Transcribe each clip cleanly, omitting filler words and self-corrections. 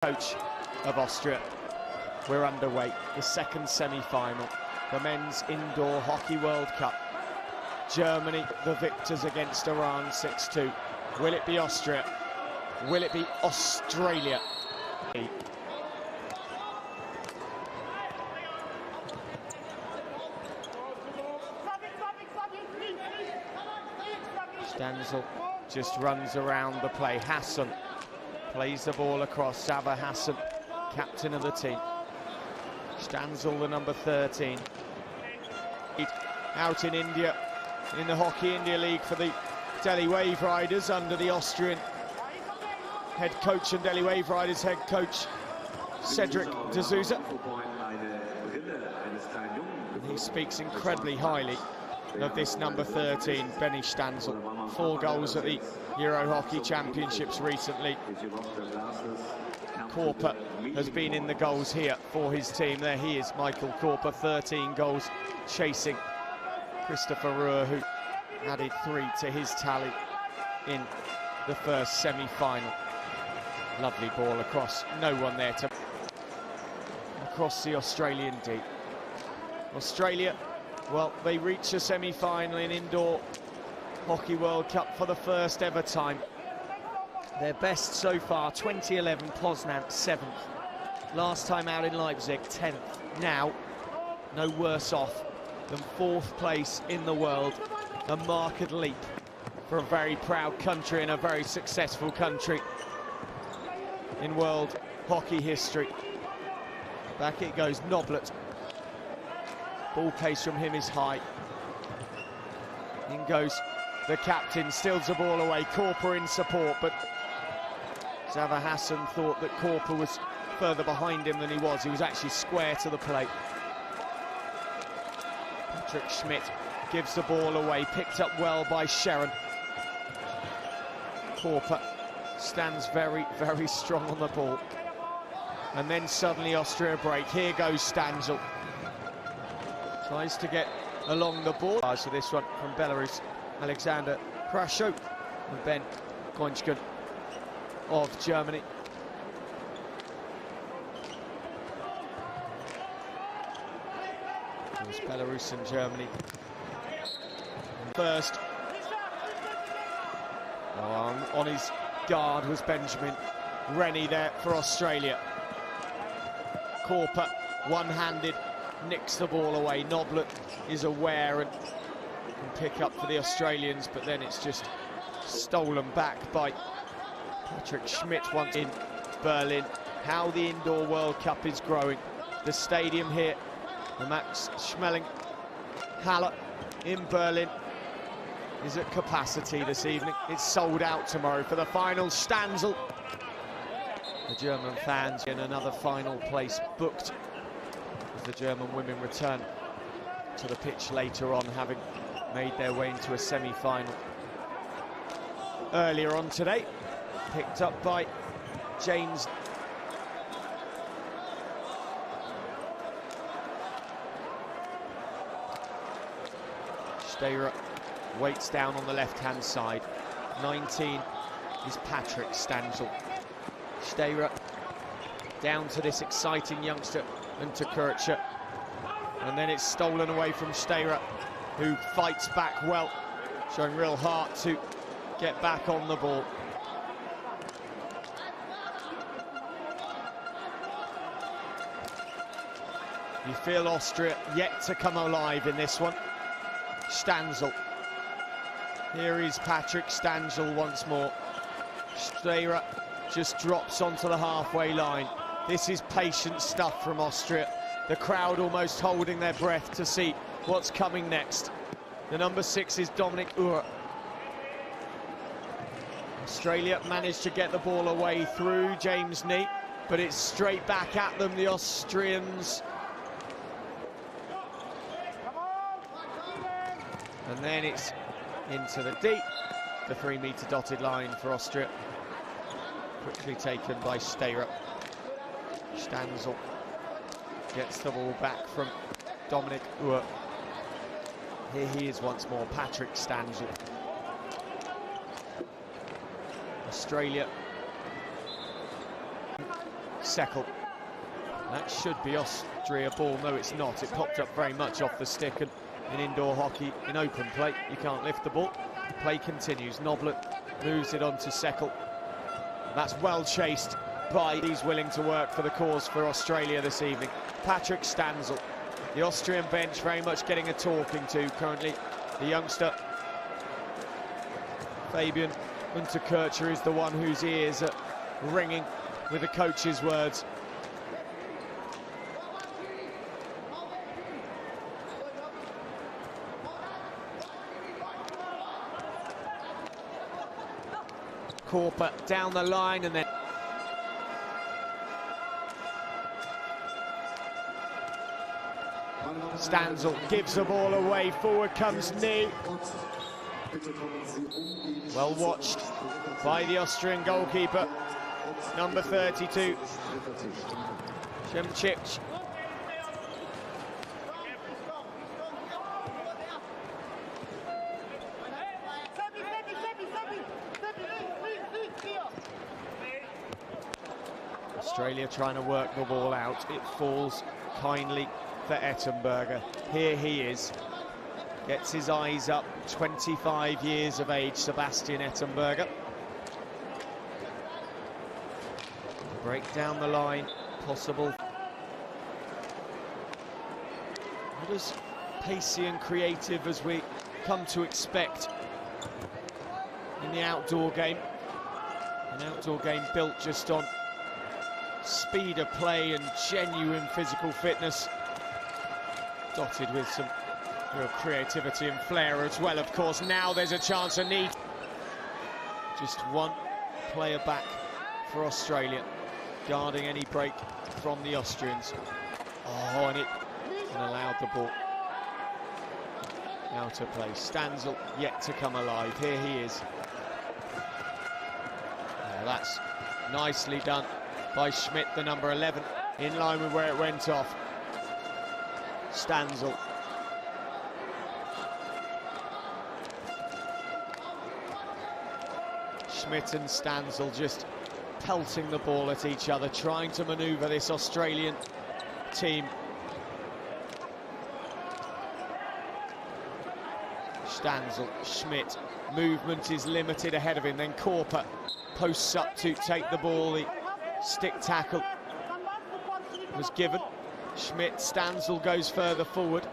Coach of Austria. We're underway, the second semi-final, the Men's Indoor Hockey World Cup. Germany, the victors against Iran 6-2. Will it be Austria? Will it be Australia? Stanzel just runs around the play. Hassan plays the ball across. Sava Hassan, captain of the team. Stanzel, the number 13. Out in India, in the Hockey India League for the Delhi Wave Riders under the Austrian head coach and Delhi Wave Riders head coach Cedric de Souza. He speaks incredibly highly of this number 13, Benny Stanzel. 4 goals at the Euro Hockey Championships recently. Korper has been in the goals here for his team. There he is, Michael Korper, 13 goals, chasing Christopher Ruhr, who added 3 to his tally in the first semi-final. Lovely ball across, no one there to across the Australian D. Australia, well, they reach a semi-final in Indoor Hockey World Cup for the first ever time. Their best so far, 2011 Poznan, 7th. Last time out in Leipzig, 10th. Now, no worse off than 4th place in the world. A marked leap for a very proud country and a very successful country in world hockey history. Back it goes, Noblet. Ball pace from him is high. In goes the captain, steals the ball away. Korper in support, but Sava Hassan thought that Korper was further behind him than he was. He was actually square to the plate. Patrick Schmidt gives the ball away, picked up well by Sharon. Korper stands very, very strong on the ball. And then suddenly Austria break. Here goes Stanzel. Tries to get along the board. So this one from Belarus, Alexander Krasho and Ben Konchkin of Germany. There's Belarus and Germany. First, on his guard was Benjamin Rennie there for Australia. Korper, one-handed, nicks the ball away. Noblet is aware and can pick up for the Australians, but then it's just stolen back by Patrick Schmidt once in Berlin. How the Indoor World Cup is growing. The stadium here, the Max Schmeling Halle in Berlin, is at capacity this evening. It's sold out tomorrow for the final. Stanzel. The German fans in another final place booked as the German women return to the pitch later on, having made their way into a semi-final earlier on today. Picked up by James. Steyra waits down on the left-hand side. 19 is Patrick Stanzel. Steyra down to this exciting youngster and to Kurcher. And then it's stolen away from Steyra, who fights back well, showing real heart to get back on the ball. You feel Austria yet to come alive in this one. Stanzel. Here is Patrick Stanzel once more. Steyra just drops onto the halfway line. This is patient stuff from Austria. The crowd almost holding their breath to see what's coming next. The number 6 is Dominic Uhr. Australia managed to get the ball away through James Neat, but it's straight back at them, the Austrians. And then it's into the deep, the 3-metre dotted line for Austria. Quickly taken by Steyra. Stanzel gets the ball back from Dominic Uhr. Here he is once more, Patrick Stanzel. Australia Seckel. That should be Austria ball. No, it's not. It popped up very much off the stick, and in indoor hockey, in open play, you can't lift the ball. Play continues. Noblet moves it on to Seckel. That's well chased by these willing to work for the cause for Australia this evening. Patrick Stanzel, the Austrian bench, very much getting a talking to currently. The youngster, Fabian Unterkircher, is the one whose ears are ringing with the coach's words. Korper down the line, and then Stanzel gives the ball away. Forward comes Nee. Well watched by the Austrian goalkeeper, number 32, Šemčić. Australia trying to work the ball out. It falls kindly for Ettenberger. Here he is. Gets his eyes up. 25 years of age, Sebastian Ettenberger. Break down the line. Possible. Not as pacey and creative as we come to expect in the outdoor game. An outdoor game built just on speed of play and genuine physical fitness, dotted with some real creativity and flair as well, of course. Now there's a chance of need. Just one player back for Australia, guarding any break from the Austrians. Oh, and allowed the ball out of play. Stanzel yet to come alive. Here he is. Oh, that's nicely done by Schmidt, the number 11, in line with where it went off. Stanzel. Schmidt and Stanzel just pelting the ball at each other, trying to manoeuvre this Australian team. Stanzel, Schmidt, movement is limited ahead of him, then Korper posts up to take the ball. The stick tackle was given. Schmidt, Stanzel goes further forward.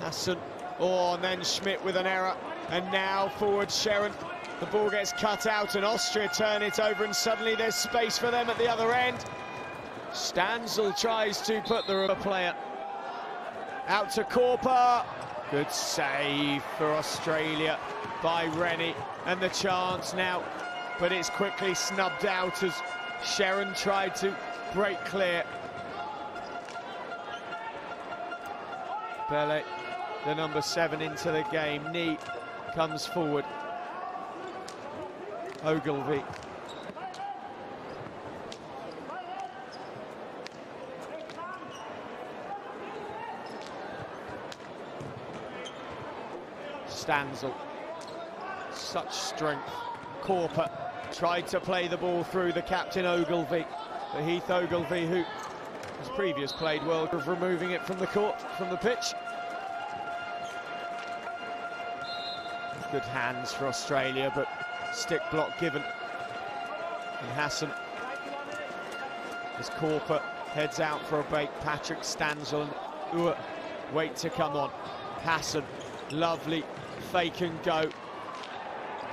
Hassan, and then Schmidt with an error. And now forward Sharon. The ball gets cut out and Austria turn it over, and suddenly there's space for them at the other end. Stanzel tries to put the rubber player out to Korper. Good save for Australia by Rennie, and the chance now, but it's quickly snubbed out as Sharon tried to break clear. Bele, the number 7, into the game. Nee comes forward. Ogilvie. Stanzel. Such strength. Korper tried to play the ball through the captain Ogilvie. The Heath Ogilvie, who has previously played well, of removing it from the court, from the pitch. Good hands for Australia, but stick block given. And Hassan, as Korper heads out for a break. Patrick Stanzel and wait to come on. Hassan, lovely fake and go.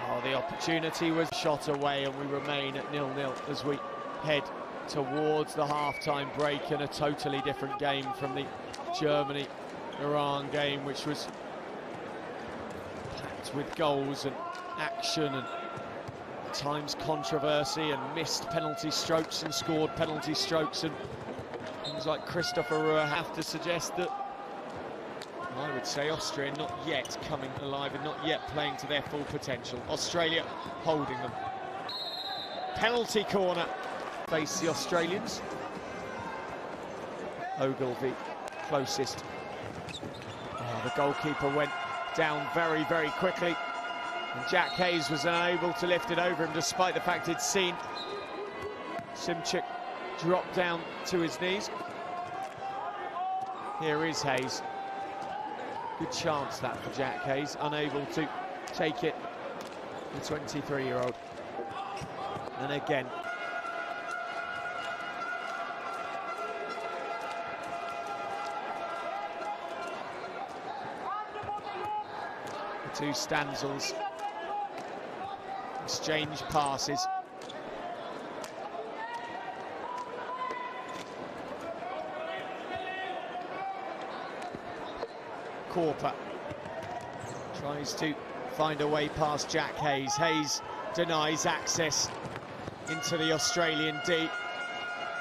Oh, the opportunity was shot away, and we remain at 0-0 as we head towards the half-time break, in a totally different game from the Germany-Iran game, which was packed with goals and action and at times controversy and missed penalty strokes and scored penalty strokes, and things like Christopher Ruhr have to suggest that, I would say, Austria not yet coming alive and not yet playing to their full potential. Australia holding them. Penalty corner. Face the Australians. Ogilvie closest. Oh, the goalkeeper went down very, very quickly. And Jack Hayes was unable to lift it over him, despite the fact he'd seen Simchik dropped down to his knees. Here is Hayes. Good chance that for Jack Hayes, unable to take it, the 23-year-old. And again, the two Stanzels exchange passes. Korper tries to find a way past Jack Hayes. Hayes denies access into the Australian D.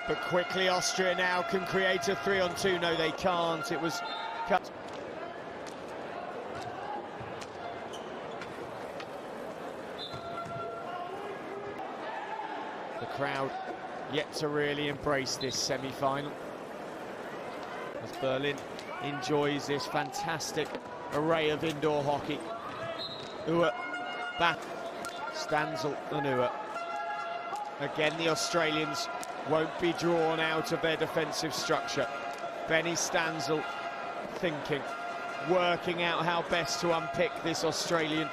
But quickly Austria now can create a 3-on-2. No, they can't. It was cut. The crowd yet to really embrace this semi-final, as Berlin enjoys this fantastic array of indoor hockey. Uwe back, Stanzel and Uwe. Again, the Australians won't be drawn out of their defensive structure. Benny Stanzel thinking, working out how best to unpick this Australian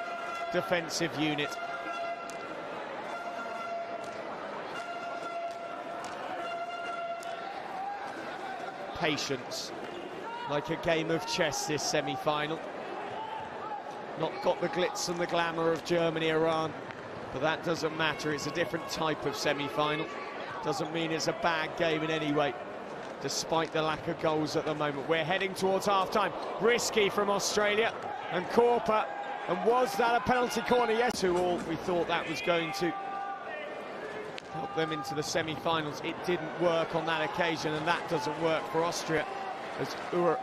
defensive unit. Patience, like a game of chess, this semi-final. Not got the glitz and the glamour of Germany-Iran, but that doesn't matter. It's a different type of semi-final. Doesn't mean it's a bad game in any way, despite the lack of goals at the moment. We're heading towards half-time. Risky from Australia, and Korper. And was that a penalty corner? Yes, 2-2. We thought that was going to help them into the semi-finals. It didn't work on that occasion, and that doesn't work for Austria, as Uhr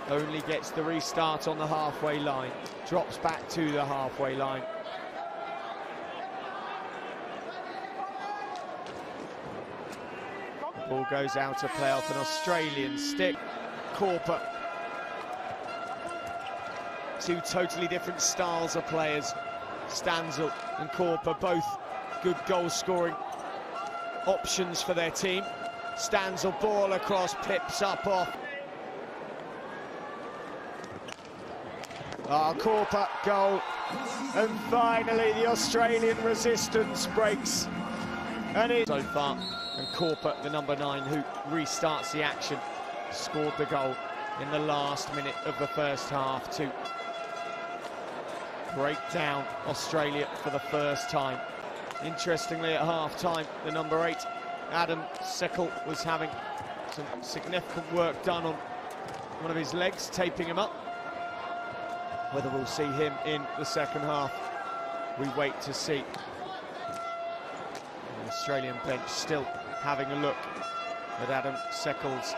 only gets the restart on the halfway line, drops back to the halfway line. The ball goes out of play off an Australian stick. Korper. Two totally different styles of players. Stanzel and Korper, both good goal-scoring options for their team. Stanzel, ball across, pips up off. Korper, goal. And finally the Australian resistance breaks. And it so far. And Korper, the number 9, who restarts the action, scored the goal in the last minute of the first half to break down Australia for the first time. Interestingly, at half-time, the number 8, Adam Seckel, was having some significant work done on one of his legs, taping him up. Whether we'll see him in the second half, we wait to see. The Australian bench still having a look at Adam Seckel's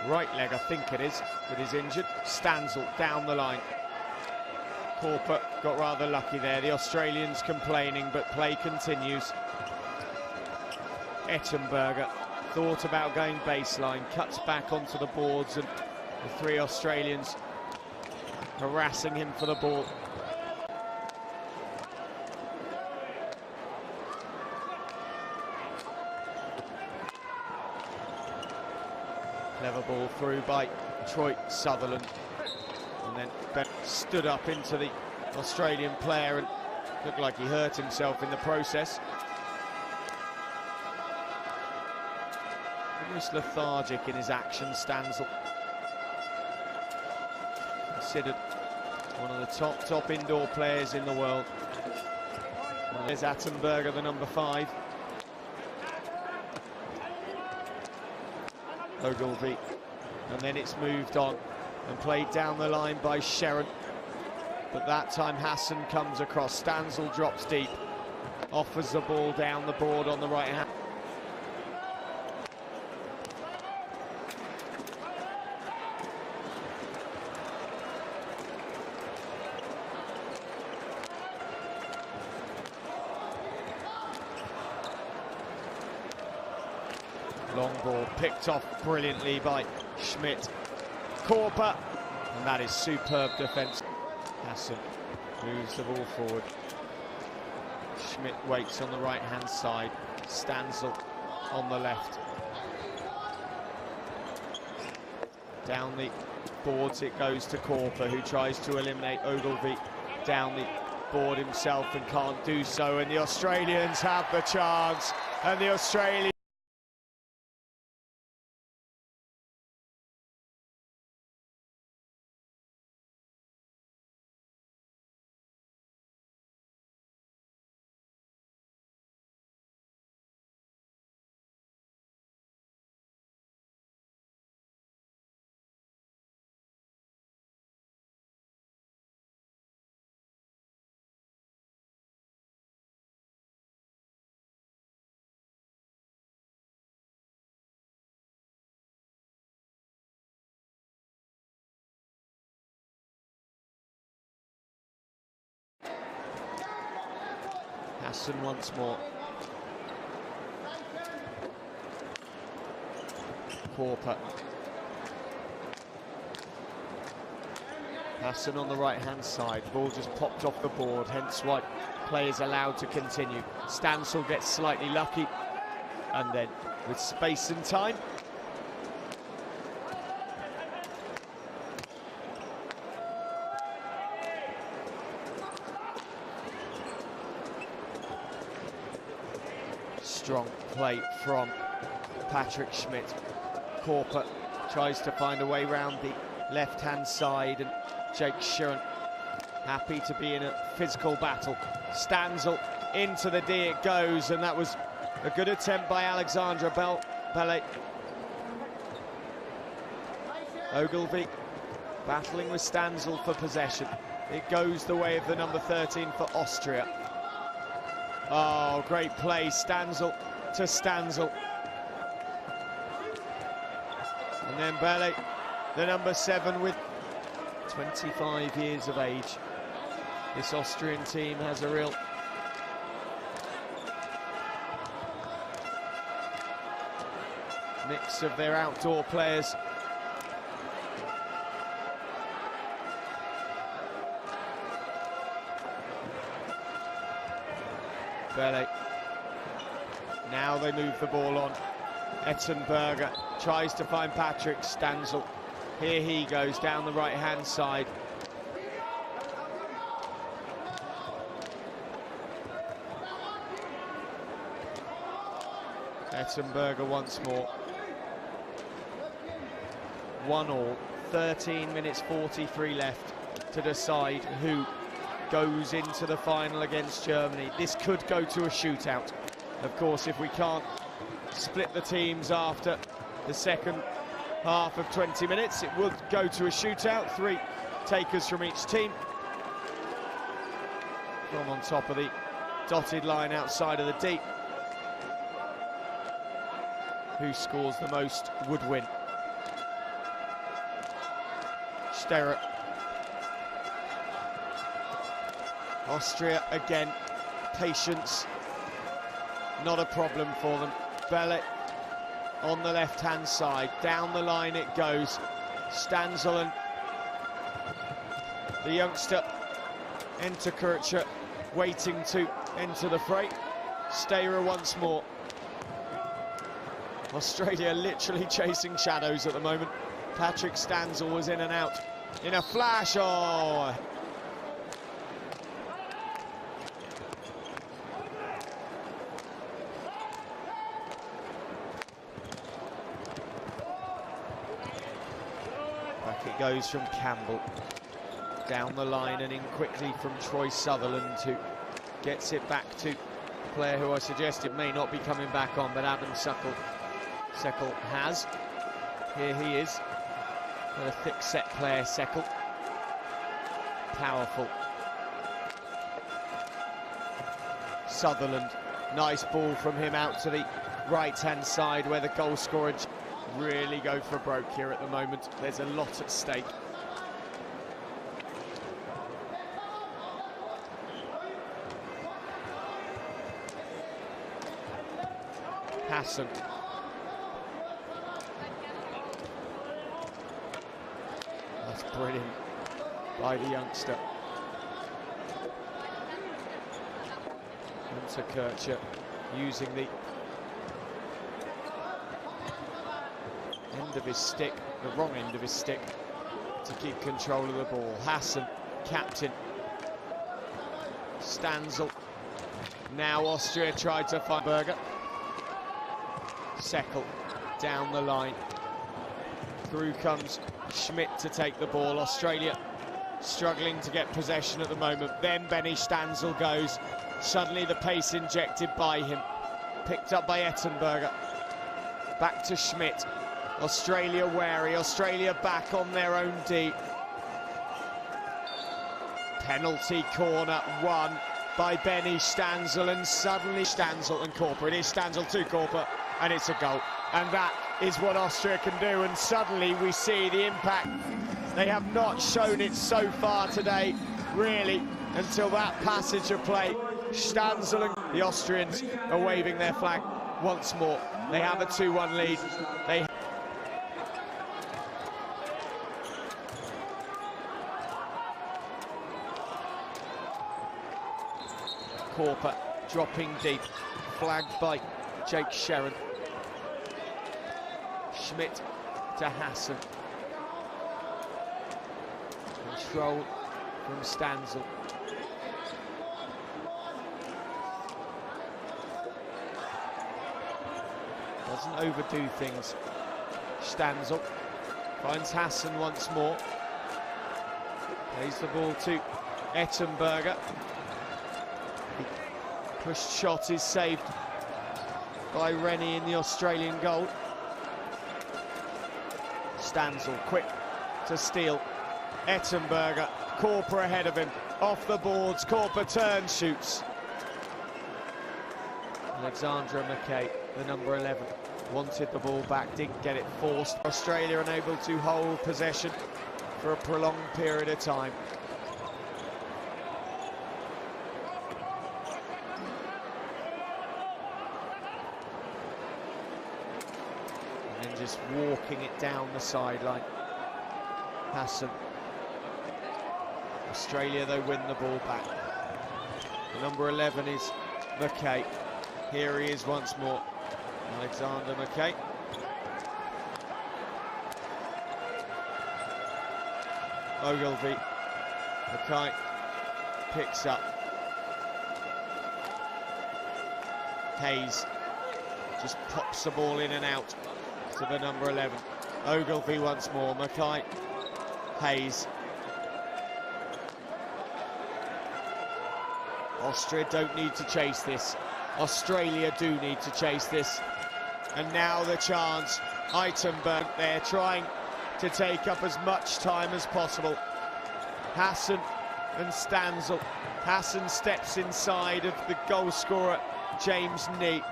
right leg, I think it is, that is injured. Stanzel down the line. Korper got rather lucky there. The Australians complaining, but play continues. Ettenberger thought about going baseline, cuts back onto the boards, and the 3 Australians harassing him for the ball. Clever ball through by Troy Sutherland. And then Ben stood up into the Australian player and looked like he hurt himself in the process. Almost lethargic in his action, Stanzel. Considered one of the top indoor players in the world. There's Attenberger, the number 5. Ogilvie. And then it's moved on and played down the line by Sharon. But that time Hassan comes across. Stanzel drops deep, offers the ball down the board on the right hand. Long ball picked off brilliantly by Schmidt. Korper, and that is superb defence. Hassan moves the ball forward. Schmidt waits on the right-hand side. Stanzel on the left. Down the boards it goes to Korper, who tries to eliminate Ogilvie down the board himself and can't do so, and the Australians have the chance, and the Australians Hassan once more. Korper. Hassan on the right-hand side. Ball just popped off the board, hence why play is allowed to continue. Stanzel gets slightly lucky, and then with space and time, strong play from Patrick Schmidt. Korper tries to find a way round the left-hand side, and Jake Sheeran happy to be in a physical battle. Stanzel into the D it goes, and that was a good attempt by Alexandra Bellet. Ogilvie battling with Stanzel for possession. It goes the way of the number 13 for Austria. Oh, great play, Stanzel to Stanzel. And then Bellet, the number 7, with 25 years of age. This Austrian team has a real mix of their outdoor players. Bellet. Now they move the ball on. Ettenberger tries to find Patrick Stanzel. Here he goes down the right-hand side. Ettenberger once more. 1-1, 13 minutes 43 left to decide who goes into the final against Germany. This could go to a shootout. Of course, if we can't split the teams after the second half of 20 minutes, it would go to a shootout. 3 takers from each team. From on top of the dotted line outside of the D. Who scores the most would win. Sterer. Austria again, patience, not a problem for them. Bellet on the left-hand side, down the line it goes. Stanzel and the youngster Enterkircher waiting to enter the fray. Sterer once more. Australia literally chasing shadows at the moment. Patrick Stanzel was in and out in a flash. Oh! Back it goes from Campbell. Down the line and in quickly from Troy Sutherland, who gets it back to a player who I suggested may not be coming back on, but Adam Seckel has. Here he is. A thick-set player, Seckel. Powerful. Sutherland, nice ball from him out to the right-hand side, where the goal scorer really go for broke here at the moment. There's a lot at stake. Hassan. That's brilliant by the youngster. Enterkircher using the end of his stick, the wrong end of his stick, to keep control of the ball. Hassan, captain. Stanzel. Now Austria tried to find Berger. Seckel down the line. Through comes Schmidt to take the ball. Australia struggling to get possession at the moment. Then Benny Stanzel goes. Suddenly the pace injected by him. Picked up by Ettenberger. Back to Schmidt. Australia wary. Australia back on their own D. Penalty corner won by Benny Stanzel, and suddenly Stanzel and Korper. It is Stanzel to Korper, and it's a goal. And that is what Austria can do, and suddenly we see the impact. They have not shown it so far today, really, until that passage of play. Stanzel and the Austrians are waving their flag once more. They have a 2-1 lead. Korper dropping deep, flagged by Jake Sherrin. Schmidt to Hassan. Control from Stanzel. Doesn't overdo things. Stanzel finds Hassan once more. Plays the ball to Ettenberger. The pushed shot is saved by Rennie in the Australian goal. Stanzel quick to steal. Ettenberger, Korper ahead of him, off the boards. Korper turns, shoots. Alexandra McKay, the number 11, wanted the ball back, didn't get it, forced. Australia unable to hold possession for a prolonged period of time. And then just walking it down the sideline. Hassan. Australia, though, win the ball back. The number 11 is McKay. Here he is once more. Alexander McKay. Ogilvie. McKay picks up. Hayes just pops the ball in and out to the number 11. Ogilvie once more. McKay. Hayes. Austria don't need to chase this. Australia do need to chase this. And now the chance. Eittenberg there trying to take up as much time as possible. Hassan and Stanzel. Hassan steps inside of the goal scorer, James Nee.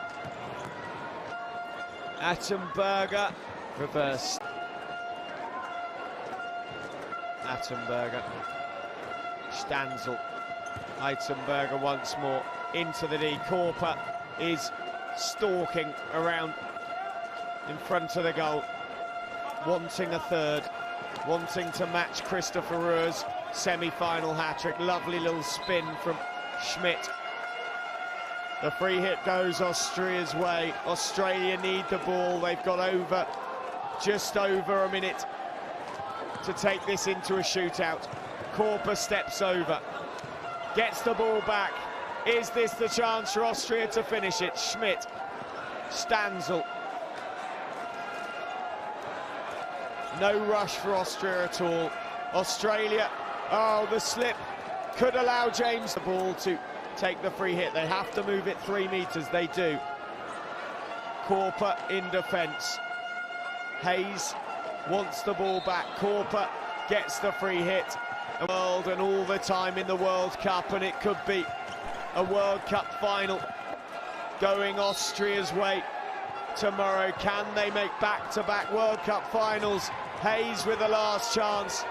Ettenberger, reverse. Ettenberger. Stanzel. Eittenberger once more into the D. Korper is stalking around in front of the goal, wanting a third, wanting to match Christopher Ruhr's semi-final hat-trick. Lovely little spin from Schmidt. The free hit goes Austria's way. Australia need the ball. They've got just over a minute to take this into a shootout. Korper steps over, gets the ball back. Is this the chance for Austria to finish it? Schmidt, Stanzel. No rush for Austria at all. Australia, oh, the slip could allow James the ball to take the free hit. They have to move it 3 meters, they do. Korper in defence. Hayes wants the ball back. Korper gets the free hit. World and all the time in the World Cup, and it could be a World Cup final going Austria's way tomorrow. Can they make back-to-back World Cup finals? Hayes with the last chance.